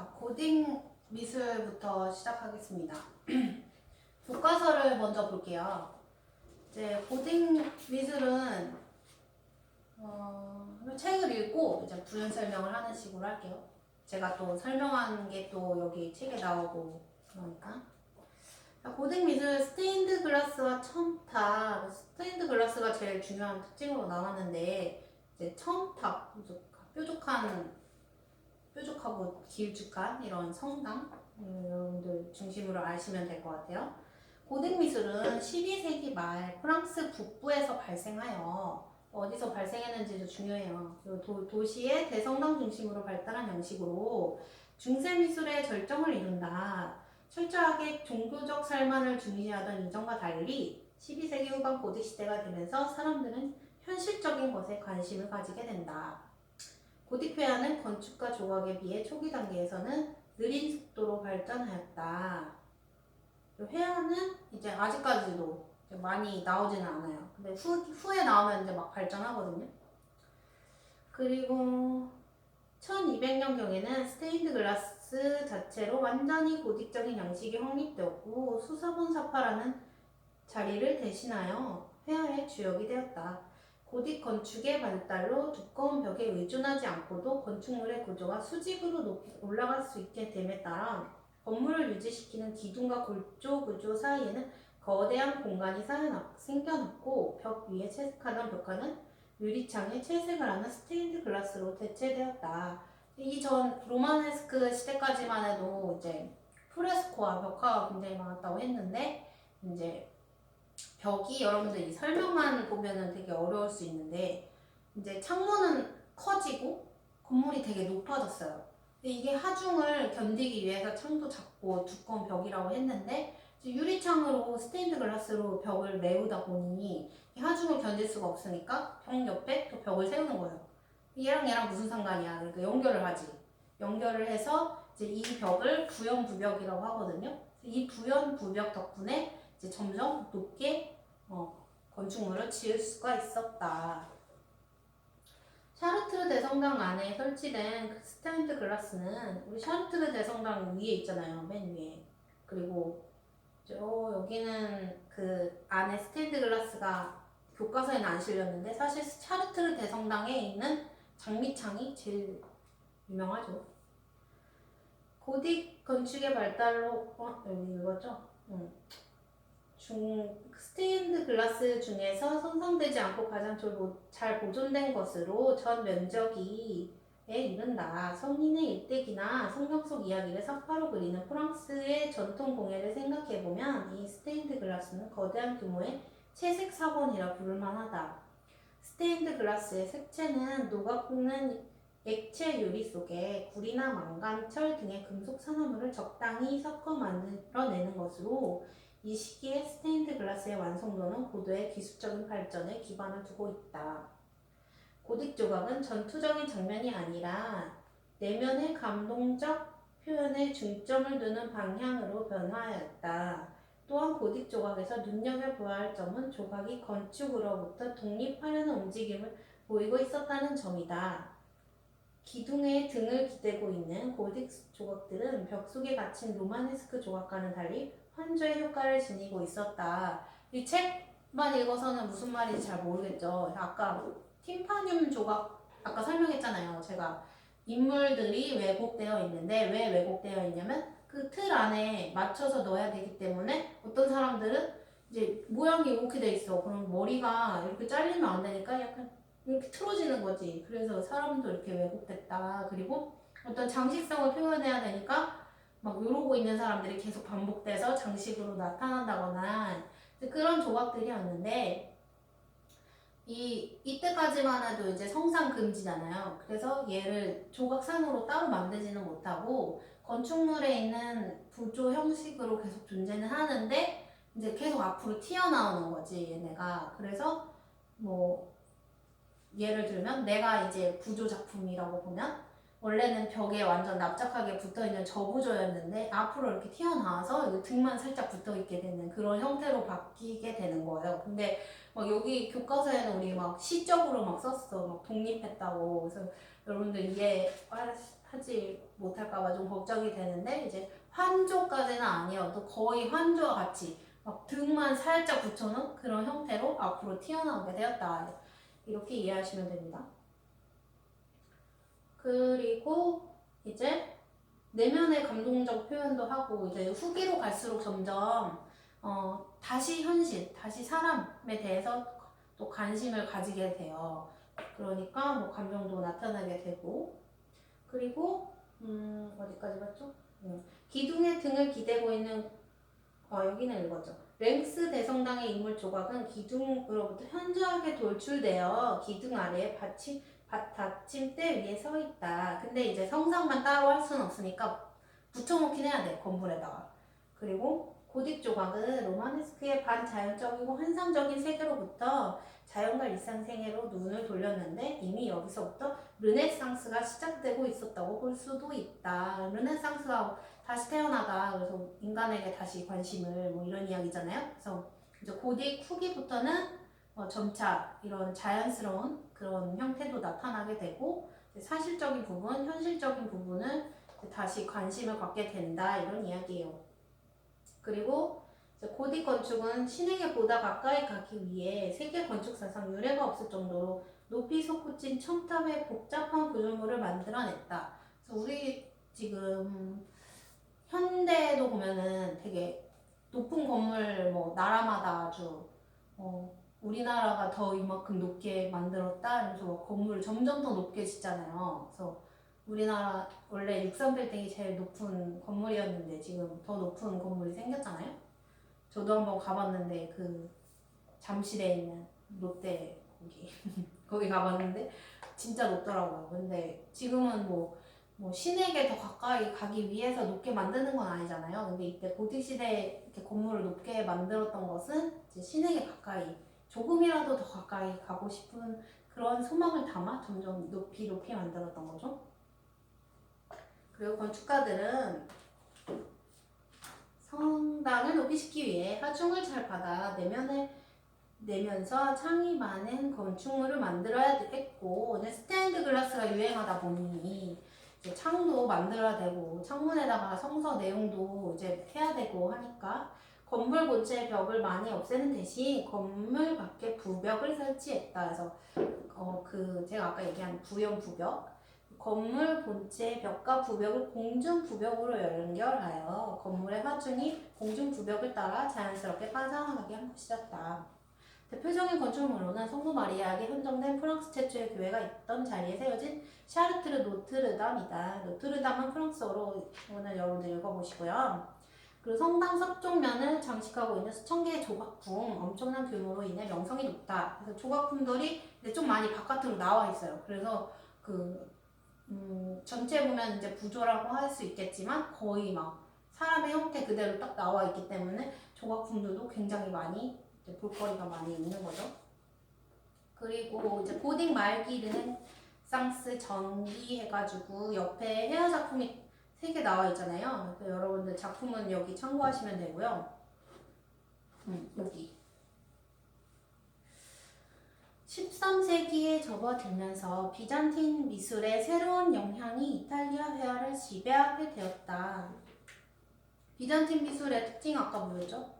자, 고딩 미술부터 시작하겠습니다. 교과서를 먼저 볼게요. 이제 고딩 미술은 책을 읽고 이제 부연 설명을 하는 식으로 할게요. 제가 또 설명한 게 또 여기 책에 나오고 그러니까. 자, 고딩 미술 스테인드 글라스와 첨탑. 스테인드 글라스가 제일 중요한 특징으로 나왔는데 이제 첨탑, 뾰족하고 길쭉한 이런 성당 여러분들 중심으로 아시면 될 것 같아요. 고딕 미술은 12세기 말 프랑스 북부에서 발생하여 어디서 발생했는지도 중요해요. 도시의 대성당 중심으로 발달한 형식으로 중세 미술의 절정을 이룬다. 철저하게 종교적 살만을 중시하던 이전과 달리 12세기 후반 고딕 시대가 되면서 사람들은 현실적인 것에 관심을 가지게 된다. 고딕 회화는 건축과 조각에 비해 초기 단계에서는 느린 속도로 발전하였다. 회화는 이제 아직까지도 많이 나오지는 않아요. 근데 후에 나오면 이제 막 발전하거든요. 그리고 1200년경에는 스테인드 글라스 자체로 완전히 고딕적인 양식이 확립되었고 수사본사파라는 자리를 대신하여 회화의 주역이 되었다. 고딕 건축의 발달로 두꺼운 벽에 의존하지 않고도 건축물의 구조가 수직으로 높이 올라갈 수 있게 됨에 따라 건물을 유지시키는 기둥과 골조 구조 사이에는 거대한 공간이 생겨났고 벽 위에 채색하던 벽화는 유리창에 채색을 하는 스테인드 글라스로 대체되었다. 이전 로마네스크 시대까지만 해도 이제 프레스코와 벽화가 굉장히 많았다고 했는데 이제 벽이 여러분들 이 설명만 보면은 되게 어려울 수 있는데 이제 창문은 커지고 건물이 되게 높아졌어요. 근데 이게 하중을 견디기 위해서 창도 작고 두꺼운 벽이라고 했는데 유리창으로 스테인드 글라스로 벽을 메우다 보니 하중을 견딜 수가 없으니까 벽 옆에 또 벽을 세우는 거예요. 얘랑 무슨 상관이야? 그러니까 연결을 하지. 연결을 해서 이제 이 벽을 부연부벽이라고 하거든요. 이 부연부벽 덕분에 이제 점점 높게 건축물을 지을 수가 있었다. 샤르트르 대성당 안에 설치된 그 스테인드 글라스는 우리 샤르트르 대성당 위에 있잖아요. 맨 위에. 그리고 여기는 그 안에 스테인드 글라스가 교과서에는 안 실렸는데 사실 샤르트르 대성당에 있는 장미창이 제일 유명하죠. 고딕 건축의 발달로 여기 이거죠? 스테인드 글라스 중에서 손상되지 않고 가장 잘 보존된 것으로 전 면적이 이른다. 성인의 일대기나 성경 속 이야기를 삽화로 그리는 프랑스의 전통 공예를 생각해보면 이 스테인드 글라스는 거대한 규모의 채색 사본이라 부를만하다. 스테인드 글라스의 색채는 녹아붙는 액체 유리 속에 구리나 망간, 철 등의 금속 산화물을 적당히 섞어 만들어내는 것으로 이 시기에 스테인드 글라스의 완성도는 고도의 기술적인 발전에 기반을 두고 있다. 고딕 조각은 전투적인 장면이 아니라 내면의 감동적 표현에 중점을 두는 방향으로 변화하였다. 또한 고딕 조각에서 눈여겨보아야 할 점은 조각이 건축으로부터 독립하려는 움직임을 보이고 있었다는 점이다. 기둥에 등을 기대고 있는 고딕 조각들은 벽 속에 갇힌 로마네스크 조각과는 달리 환조의 효과를 지니고 있었다. 이 책만 읽어서는 무슨 말인지 잘 모르겠죠. 아까 팀파늄 조각 아까 설명했잖아요. 제가 인물들이 왜곡되어 있는데 왜 왜곡되어 있냐면 그 틀 안에 맞춰서 넣어야 되기 때문에 어떤 사람들은 이제 모양이 이렇게 돼 있어. 그럼 머리가 이렇게 잘리면 안 되니까 약간 이렇게 틀어지는 거지. 그래서 사람도 이렇게 왜곡됐다. 그리고 어떤 장식성을 표현해야 되니까 막 이러고 있는 사람들이 계속 반복돼서 장식으로 나타난다거나 그런 조각들이었는데 이때까지만 해도 이제 성상 금지잖아요. 그래서 얘를 조각상으로 따로 만들지는 못하고 건축물에 있는 부조 형식으로 계속 존재는 하는데 이제 계속 앞으로 튀어나오는 거지 얘네가. 그래서 뭐 예를 들면 내가 이제 부조 작품이라고 보면 원래는 벽에 완전 납작하게 붙어있는 저부조였는데 앞으로 이렇게 튀어나와서 등만 살짝 붙어있게 되는 그런 형태로 바뀌게 되는 거예요. 근데 막 여기 교과서에는 우리 막 시적으로 막 썼어. 막 독립했다고. 그래서 여러분들 이해하지 못할까봐 좀 걱정이 되는데 이제 환조까지는 아니어도 거의 환조와 같이 막 등만 살짝 붙여놓은 그런 형태로 앞으로 튀어나오게 되었다. 이렇게 이해하시면 됩니다. 그리고 이제 내면의 감동적 표현도 하고 이제 후기로 갈수록 점점 다시 현실, 다시 사람에 대해서 또 관심을 가지게 돼요. 그러니까 뭐 감정도 나타나게 되고 그리고 어디까지 봤죠? 기둥의 등을 기대고 있는 여기는 이거죠. 랭스 대성당의 인물 조각은 기둥으로부터 현저하게 돌출되어 기둥 아래에 받침대 위에 서 있다. 근데 이제 성상만 따로 할 수는 없으니까 붙여놓긴 해야 돼, 건물에다가. 그리고 고딕 조각은 로마네스크의 반자연적이고 환상적인 세계로부터 자연과 일상생애로 눈을 돌렸는데 이미 여기서부터 르네상스가 시작되고 있었다고 볼 수도 있다. 르네상스가 다시 태어나다. 그래서 인간에게 다시 관심을 뭐 이런 이야기잖아요. 그래서 이제 고딕 후기부터는 점차 이런 자연스러운 그런 형태도 나타나게 되고 사실적인 부분, 현실적인 부분은 다시 관심을 갖게 된다 이런 이야기예요. 그리고 고딕 건축은 신에게 보다 가까이 가기 위해 세계 건축사상 유례가 없을 정도로 높이 솟구친 첨탑의 복잡한 구조물을 만들어냈다. 그래서 우리 지금 현대도 보면은 되게 높은 건물 뭐 나라마다 아주 우리나라가 더 이만큼 높게 만들었다 이러면서 뭐 건물을 점점 더 높게 짓잖아요. 그래서 우리나라 원래 63빌딩이 제일 높은 건물이었는데 지금 더 높은 건물이 생겼잖아요. 저도 한번 가봤는데 그 잠실에 있는 롯데 거기 거기 가봤는데 진짜 높더라고요. 근데 지금은 뭐 신에게 더 가까이 가기 위해서 높게 만드는 건 아니잖아요. 근데 이때 고딕 시대에 이렇게 건물을 높게 만들었던 것은 이제 신에게 가까이 조금이라도 더 가까이 가고 싶은 그런 소망을 담아 점점 높이 만들었던 거죠. 그리고 건축가들은 성당을 높이시키기 위해 하중을 잘 받아 내면서 창이 많은 건축물을 만들어야 했고 오늘 스테인드 글라스가 유행하다 보니 이제 창도 만들어야 되고 창문에다가 성서 내용도 이제 해야 되고 하니까 건물 본체의 벽을 많이 없애는 대신 건물 밖에 부벽을 설치했다. 그래서 제가 아까 얘기한 부연부벽 건물 본체의 벽과 부벽을 공중부벽으로 연결하여 건물의 하중이 공중부벽을 따라 자연스럽게 파장하게 한 것이었다. 대표적인 건축물로는 성모 마리아에게 헌정된 프랑스 최초의 교회가 있던 자리에 세워진 샤르트르 노트르담이다. 노트르담은 프랑스어로 오늘 여러분들 읽어보시고요. 그리고 성당 서쪽면을 장식하고 있는 수천 개의 조각품, 엄청난 규모로 인해 명성이 높다. 그래서 조각품들이 이제 좀 많이 바깥으로 나와 있어요. 그래서 전체 보면 이제 부조라고 할 수 있겠지만 거의 막 사람의 형태 그대로 딱 나와 있기 때문에 조각품들도 굉장히 많이 볼거리가 많이 있는 거죠. 그리고 이제 고딕 말기 르네상스 전기 해가지고 옆에 헤어 작품이 3개 나와 있잖아요. 그래서 여러분들 작품은 여기 참고하시면 되고요. 여기 13세기에 접어들면서 비잔틴 미술의 새로운 영향이 이탈리아 회화를 지배하게 되었다. 비잔틴 미술의 특징 아까 뭐였죠?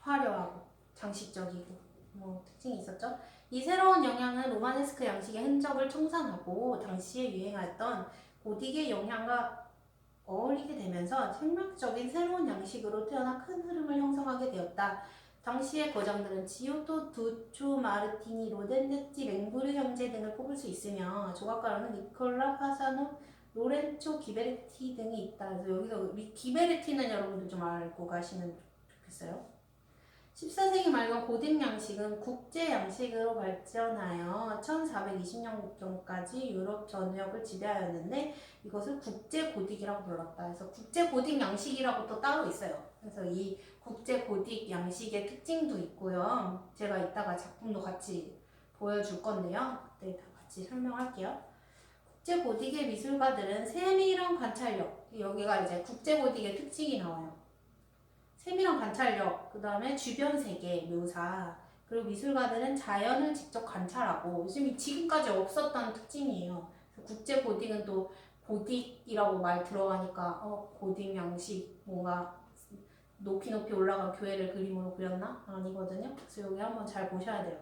화려하고 장식적이고 특징이 있었죠. 이 새로운 영향은 로마네스크 양식의 흔적을 청산하고 당시에 유행했던 고딕의 영향과 어울리게 되면서 생명적인 새로운 양식으로 태어나 큰 흐름을 형성하게 되었다. 당시의 거장들은 지오토, 두초, 마르티니, 로덴네티, 랭부르 형제 등을 뽑을 수 있으며 조각가로는 니콜라 파사노, 로렌초 기베레티 등이 있다. 그래서 여기서 기베레티는 여러분들 좀 알고 가시면 좋겠어요. 14세기 말과 고딕 양식은 국제 양식으로 발전하여 1420년경까지 유럽 전역을 지배하였는데 이것을 국제 고딕이라고 불렀다. 그래서 국제 고딕 양식이라고 또 따로 있어요. 그래서 이 국제 고딕 양식의 특징도 있고요. 제가 이따가 작품도 같이 보여줄 건데요. 그때 다 같이 설명할게요. 국제 고딕의 미술가들은 세밀한 관찰력, 여기가 이제 국제 고딕의 특징이 나와요. 세밀한 관찰력, 그 다음에 주변 세계 묘사, 그리고 미술가들은 자연을 직접 관찰하고 지금까지 없었던 특징이에요. 국제 고딕은 또 고딕이라고 말 들어가니까 고딕 양식 뭔가 높이 높이 올라간 교회를 그림으로 그렸나? 아니거든요. 그래서 여기 한번 잘 보셔야 돼요.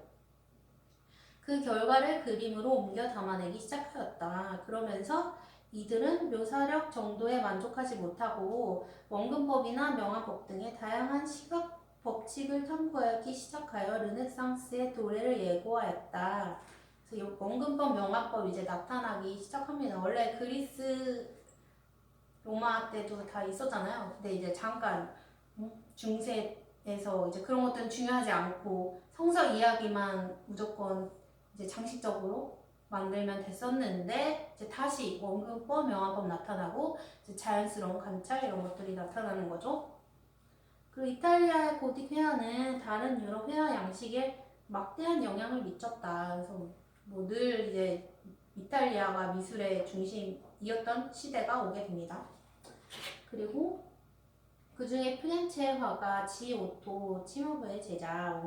그 결과를 그림으로 옮겨 담아내기 시작하였다. 그러면서 이들은 묘사력 정도에 만족하지 못하고 원근법이나 명화법 등의 다양한 시각 법칙을 탐구하기 시작하여 르네상스의 도래를 예고하였다. 그래서 이 원근법, 명화법 이제 나타나기 시작합니다. 원래 그리스 로마 때도 다 있었잖아요. 근데 이제 잠깐 중세에서 이제 그런 것들은 중요하지 않고 성서 이야기만 무조건 이제 장식적으로 만들면 됐었는데 이제 다시 원근법, 명화법 나타나고 이제 자연스러운 관찰 이런 것들이 나타나는 거죠. 그리고 이탈리아의 고딕 회화는 다른 유럽 회화 양식에 막대한 영향을 미쳤다. 그래서 뭐 늘 이제 이탈리아가 미술의 중심이었던 시대가 오게 됩니다. 그리고 그 중에 피렌체 화가 지오토 치모브의 제자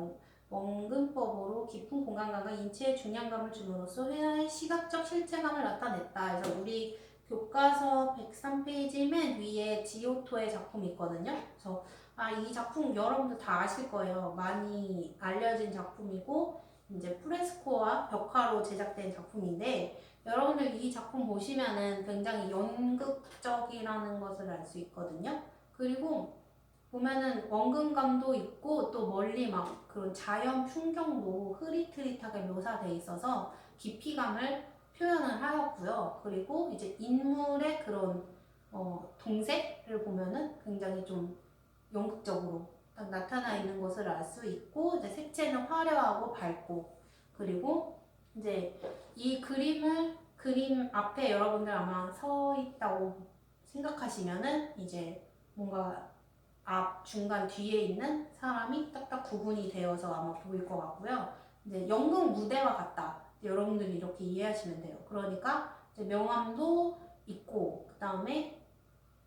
원근법으로 깊은 공간감과 인체의 중량감을 줌으로써 회화의 시각적 실체감을 나타냈다. 그래서 우리 교과서 103페이지 맨 위에 지오토의 작품이 있거든요. 그래서 이 작품 여러분들 다 아실 거예요. 많이 알려진 작품이고 이제 프레스코와 벽화로 제작된 작품인데 여러분들 이 작품 보시면은 굉장히 연극적이라는 것을 알 수 있거든요. 그리고 보면은 원근감도 있고 또 멀리 막 그런 자연 풍경도 흐릿흐릿하게 묘사돼 있어서 깊이감을 표현을 하였고요. 그리고 이제 인물의 그런 동색을 보면은 굉장히 좀 연극적으로 딱 나타나 있는 것을 알 수 있고 이제 색채는 화려하고 밝고 그리고 이제 이 그림 앞에 여러분들 아마 서 있다고 생각하시면은 이제 뭔가 앞, 중간, 뒤에 있는 사람이 딱딱 구분이 되어서 아마 보일 것 같고요. 이제 연극 무대와 같다. 여러분들이 이렇게 이해하시면 돼요. 그러니까 이제 명암도 있고 그 다음에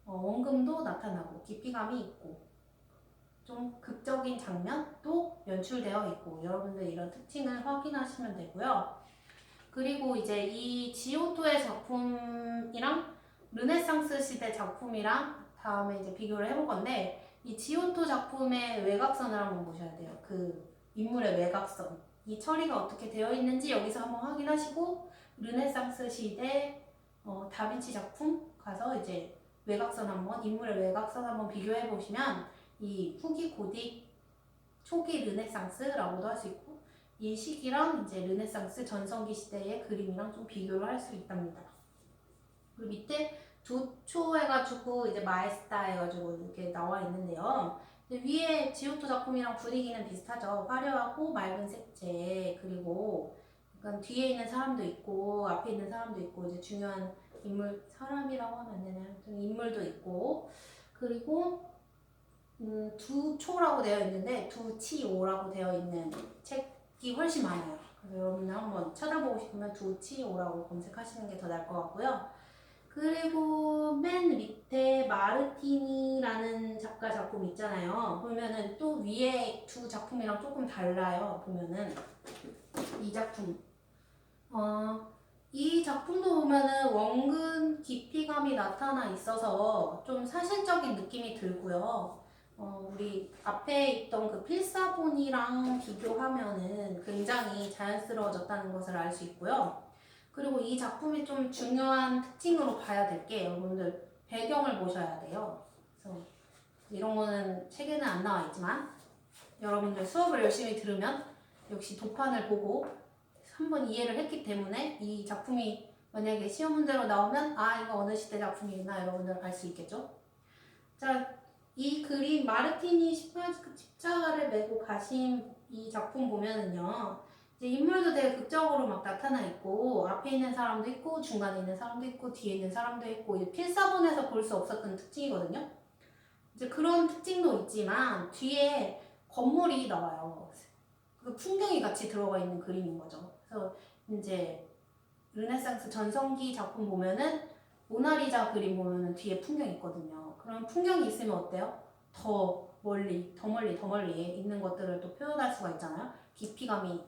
원금도 나타나고 깊이감이 있고 좀 극적인 장면도 연출되어 있고 여러분들 이런 특징을 확인하시면 되고요. 그리고 이제 이 지오토의 작품이랑 르네상스 시대 작품이랑 다음에 이제 비교를 해볼 건데 이 지오토 작품의 외곽선을 한번 보셔야 돼요. 그 인물의 외곽선. 이 처리가 어떻게 되어 있는지 여기서 한번 확인하시고 르네상스 시대 다빈치 작품 가서 이제 외곽선 한번 인물의 외곽선 한번 비교해 보시면 이 후기 고딕 초기 르네상스라고도 할 수 있고 이 시기랑 이제 르네상스 전성기 시대의 그림이랑 좀 비교를 할 수 있답니다. 그리고 밑에 두초 해가지고 이제 마에스타 해가지고 이렇게 나와 있는데요. 위에 지오토 작품이랑 분위기는 비슷하죠. 화려하고 맑은 색채 그리고 약간 뒤에 있는 사람도 있고 앞에 있는 사람도 있고 이제 중요한 인물 사람이라고 하면 안 되나요? 인물도 있고 그리고 두초라고 되어 있는데 두치오라고 되어 있는 책이 훨씬 많아요. 그래서 여러분들 한번 찾아보고 싶으면 두치오라고 검색하시는 게 더 나을 것 같고요. 그리고 맨 밑에 마르티니라는 작가 작품 있잖아요. 보면은 또 위에 두 작품이랑 조금 달라요. 보면은 이 작품 이 작품도 보면은 원근 깊이감이 나타나 있어서 좀 사실적인 느낌이 들고요. 우리 앞에 있던 그 필사본이랑 비교하면은 굉장히 자연스러워졌다는 것을 알 수 있고요. 그리고 이 작품이 좀 중요한 특징으로 봐야 될 게 여러분들 배경을 보셔야 돼요. 그래서 이런 거는 책에는 안 나와 있지만 여러분들 수업을 열심히 들으면 역시 도판을 보고 한번 이해를 했기 때문에 이 작품이 만약에 시험 문제로 나오면 이거 어느 시대 작품이구나 여러분들 알 수 있겠죠? 자, 이 그림 마르티니 십자가를 메고 가신 이 작품 보면은요. 이제 인물도 되게 극적으로 막 나타나 있고 앞에 있는 사람도 있고 중간에 있는 사람도 있고 뒤에 있는 사람도 있고 이제 필사본에서 볼 수 없었던 특징이거든요. 이제 그런 특징도 있지만 뒤에 건물이 나와요. 그 풍경이 같이 들어가 있는 그림인 거죠. 그래서 이제 르네상스 전성기 작품 보면은 모나리자 그림 보면은 뒤에 풍경 있거든요. 그런 풍경이 있으면 어때요? 더 멀리 있는 것들을 또 표현할 수가 있잖아요. 깊이감이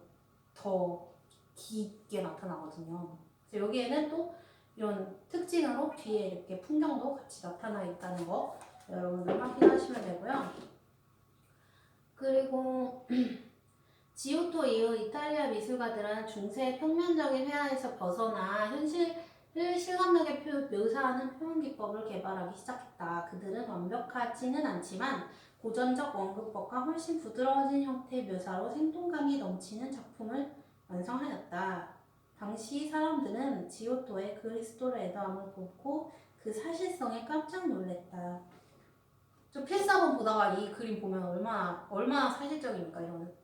더 깊게 나타나거든요. 그래서 여기에는 또 이런 특징으로 뒤에 이렇게 풍경도 같이 나타나 있다는 거 여러분들 확인하시면 되고요. 그리고 지오토 이후 이탈리아 미술가들은 중세 평면적인 회화에서 벗어나 현실을 실감나게 묘사하는 표현 기법을 개발하기 시작했다. 그들은 완벽하지는 않지만 고전적 원근법과 훨씬 부드러워진 형태의 묘사로 생동감이 넘치는 작품을 완성하였다. 당시 사람들은 지오토의 그리스도를 애도함을 보고 그 사실성에 깜짝 놀랐다. 저 필사본 보다가 이 그림 보면 얼마나 사실적입니까? 이런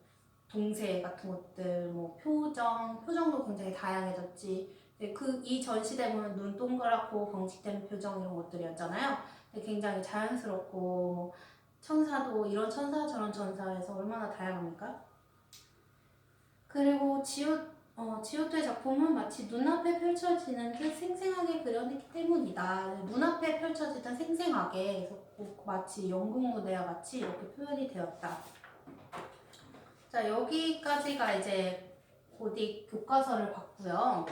동세 같은 것들, 뭐 표정도 굉장히 다양해졌지. 이 전시대 보면 눈 동그랗고 경직된 표정 이런 것들이었잖아요. 굉장히 자연스럽고 뭐 천사도 이런 천사 저런 천사에서 얼마나 다양합니까? 그리고 지오토의 작품은 마치 눈앞에 펼쳐지는 듯 생생하게 그려냈기 때문이다. 눈앞에 펼쳐지던 생생하게 마치 연극 무대와 같이 이렇게 표현이 되었다. 자, 여기까지가 이제 고딕 교과서를 봤고요.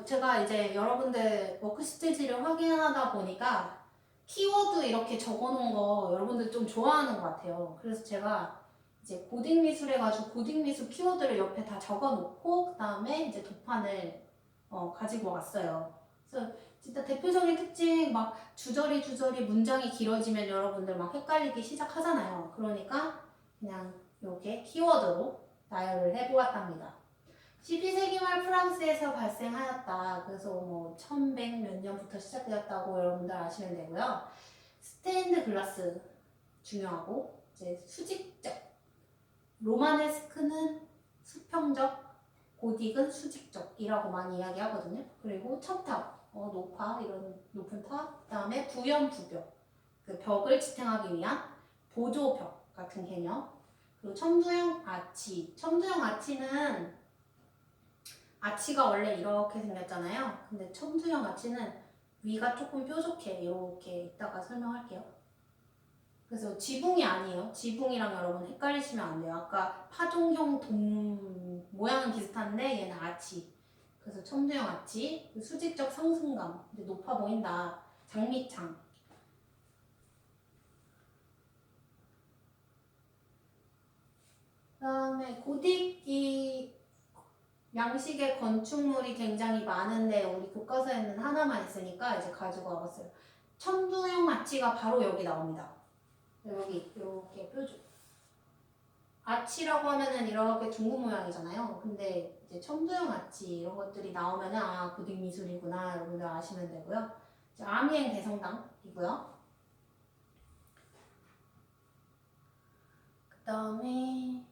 제가 이제 여러분들 워크시트지를 확인하다 보니까 키워드 이렇게 적어놓은 거 여러분들 좀 좋아하는 것 같아요. 그래서 제가 이제 고딕 미술 해가지고 고딕 미술 키워드를 옆에 다 적어놓고 그 다음에 이제 도판을 가지고 왔어요. 그래서 진짜 대표적인 특징 막 주저리 문장이 길어지면 여러분들 막 헷갈리기 시작하잖아요. 그러니까 그냥 이렇게 키워드로 나열을 해보았답니다. 12세기 말 프랑스에서 발생하였다. 그래서 뭐 1100 몇 년부터 시작되었다고 여러분들 아시면 되고요. 스테인드 글라스 중요하고 이제 수직적, 로마네스크는 수평적, 고딕은 수직적이라고 많이 이야기하거든요. 그리고 첨탑, 노파 이런 높은 탑, 그 다음에 부연부벽, 그 벽을 지탱하기 위한 보조벽 같은 개념. 그리고 첨두형 아치, 첨두형 아치는 아치가 원래 이렇게 생겼잖아요. 근데 첨두형 아치는 위가 조금 뾰족해. 이렇게 이따가 설명할게요. 그래서 지붕이 아니에요. 지붕이랑 여러분 헷갈리시면 안 돼요. 아까 파종형 돔 모양은 비슷한데 얘는 아치. 그래서 첨두형 아치, 수직적 상승감, 이제 높아 보인다. 장미창. 그다음에 고딕이 양식의 건축물이 굉장히 많은데 우리 교과서에는 하나만 있으니까 이제 가지고 와봤어요. 첨두형 아치가 바로 여기 나옵니다. 여기 이렇게 표준. 아치라고 하면은 이렇게 둥근 모양이잖아요. 근데 이제 첨두형 아치 이런 것들이 나오면은 고딕 미술이구나 여러분들 아시면 되고요. 이제 아미엥 대성당이고요. 그 다음에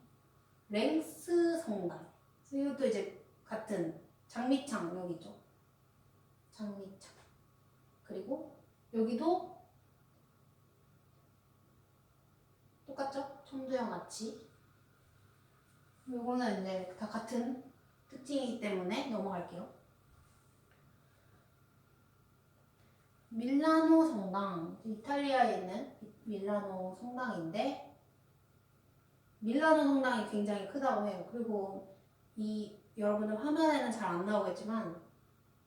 랭스 성당. 이것도 이제 같은 장미창 여기죠. 장미창. 그리고 여기도 똑같죠? 첨두형 아치. 요거는 이제 다 같은 특징이기 때문에 넘어갈게요. 밀라노 성당, 이탈리아에 있는 밀라노 성당인데 밀라노 성당이 굉장히 크다고 해요. 그리고 여러분들 화면에는 잘 안 나오겠지만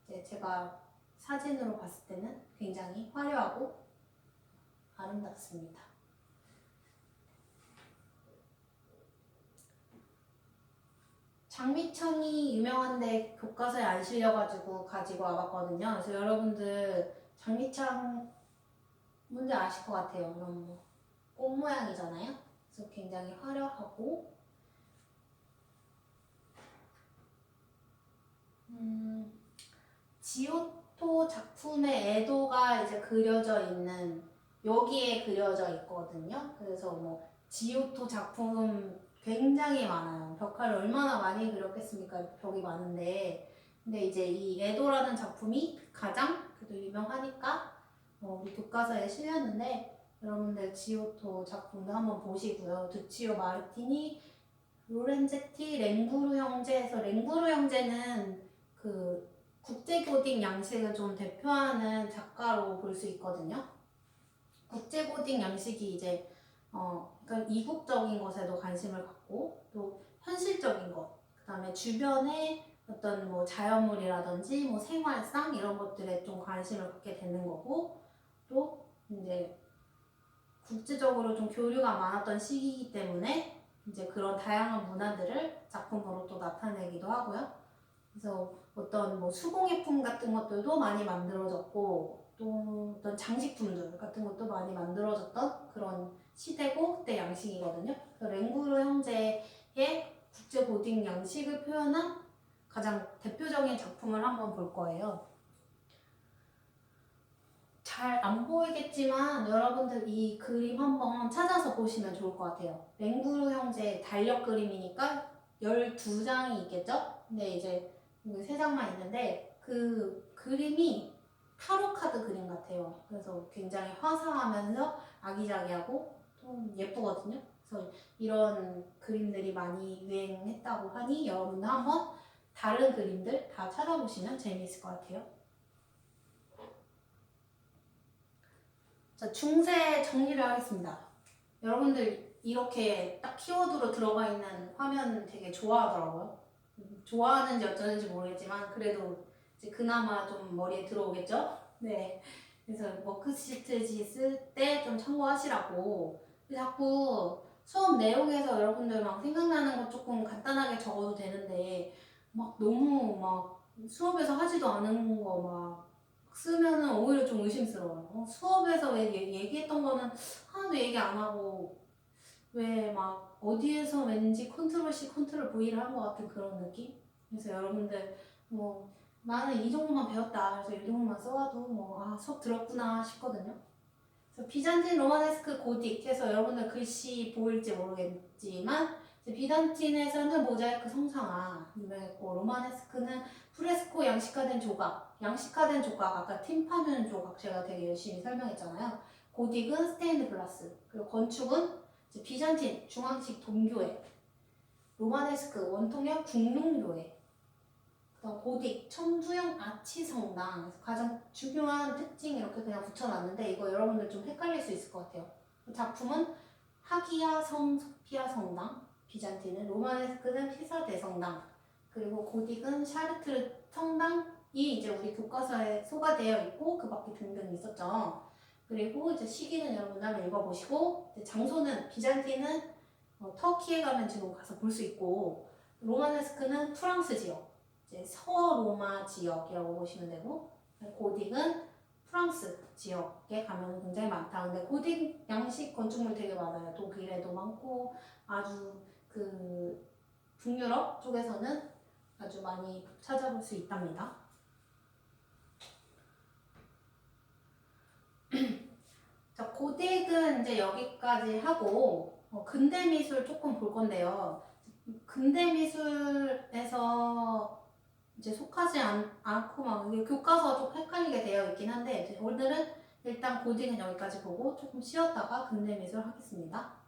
이제 제가 사진으로 봤을 때는 굉장히 화려하고 아름답습니다. 장미창이 유명한데 교과서에 안 실려가지고 가지고 와봤거든요. 그래서 여러분들 장미창 뭔지 아실 것 같아요. 이런 꽃 모양이잖아요. 그래서 굉장히 화려하고 지오토 작품의 애도가 이제 그려져 있는 여기에 그려져 있거든요. 그래서 뭐 지오토 작품 굉장히 많아요. 벽화를 얼마나 많이 그렸겠습니까? 벽이 많은데. 근데 이제 이 에도라는 작품이 가장 그래도 유명하니까 우리 교과서에 실렸는데 여러분들 지오토 작품도 한번 보시고요. 두치오 마르티니, 로렌제티, 랭부르 형제에서 랭부르 형제는 그 국제고딕 양식을 좀 대표하는 작가로 볼 수 있거든요. 국제고딕 양식이 이제 그러니까 이국적인 것에도 관심을 갖고 또 현실적인 것, 그다음에 주변에 어떤 뭐 자연물이라든지 뭐 생활상 이런 것들에 좀 관심을 갖게 되는 거고, 또 이제 국제적으로 좀 교류가 많았던 시기이기 때문에 이제 그런 다양한 문화들을 작품으로 또 나타내기도 하고요. 그래서 어떤 뭐 수공예품 같은 것들도 많이 만들어졌고, 또 어떤 장식품들 같은 것도 많이 만들어졌던 그런 시대고 그때 양식이거든요. 그래서 랭구르 형제의 국제 고딕 양식을 표현한 가장 대표적인 작품을 한번 볼 거예요. 잘 안 보이겠지만 여러분들 이 그림 한번 찾아서 보시면 좋을 것 같아요. 랭구르 형제 달력 그림이니까 12장이 있겠죠? 근데 이제 3장만 있는데 그 그림이 타로 카드 그림 같아요. 그래서 굉장히 화사하면서 아기자기하고 좀 예쁘거든요. 그래서 이런 그림들이 많이 유행했다고 하니 여러분들 한번 다른 그림들 다 찾아보시면 재미있을 것 같아요. 자, 중세 정리를 하겠습니다. 여러분들 이렇게 딱 키워드로 들어가 있는 화면 되게 좋아하더라고요. 좋아하는지 어쩌는지 모르겠지만 그래도 이제 그나마 좀 머리에 들어오겠죠? 네. 그래서 워크시트지 쓸 때 좀 참고하시라고. 자꾸 수업 내용에서 여러분들 막 생각나는 거 조금 간단하게 적어도 되는데 막 너무 막 수업에서 하지도 않은 거 막 쓰면은 오히려 좀 의심스러워요. 수업에서 왜 얘기했던 거는 하나도 얘기 안 하고 왜 막 어디에서 왠지 컨트롤 C 컨트롤 V를 한 것 같은 그런 느낌? 그래서 여러분들 뭐 나는 이 정도만 배웠다 그래서 이 정도만 써와도 뭐 아 수업 들었구나 싶거든요. 그래서 비잔틴 로마네스크 고딕 해서 여러분들 글씨 보일지 모르겠지만 비잔틴에서는 모자이크 성상화, 로마네스크는 프레스코 양식화된 조각, 양식화된 조각 아까 팀파뇰 조각 제가 되게 열심히 설명했잖아요. 고딕은 스테인드 글라스, 그리고 건축은 비잔틴 중앙식 동교회, 로마네스크 원통형 중릉교회, 그다음 고딕 천주형 아치 성당. 그래서 가장 중요한 특징 이렇게 그냥 붙여놨는데 이거 여러분들 좀 헷갈릴 수 있을 것 같아요. 작품은 하기야 성 소피아 성당, 비잔틴은, 로마네스크는 피사 대성당, 그리고 고딕은 샤르트르 성당이 이제 우리 교과서에 소개되어 있고 그 밖에 등등 있었죠. 그리고 이제 시기는 여러분들 한번 읽어보시고, 장소는 비잔틴은 터키에 가면 지금 가서 볼 수 있고, 로마네스크는 프랑스 지역, 이제 서로마 지역이라고 보시면 되고, 고딕은 프랑스 지역에 가면 굉장히 많다. 근데 고딕 양식 건축물 되게 많아요. 독일에도 많고 아주 그 북유럽 쪽에서는 아주 많이 찾아볼 수 있답니다. 자, 고딕은 이제 여기까지 하고 근대 미술 조금 볼 건데요. 근대 미술에서 이제 속하지 않고 막 이게 교과서 좀 헷갈리게 되어 있긴 한데 오늘은 일단 고딕은 여기까지 보고 조금 쉬었다가 근대 미술 하겠습니다.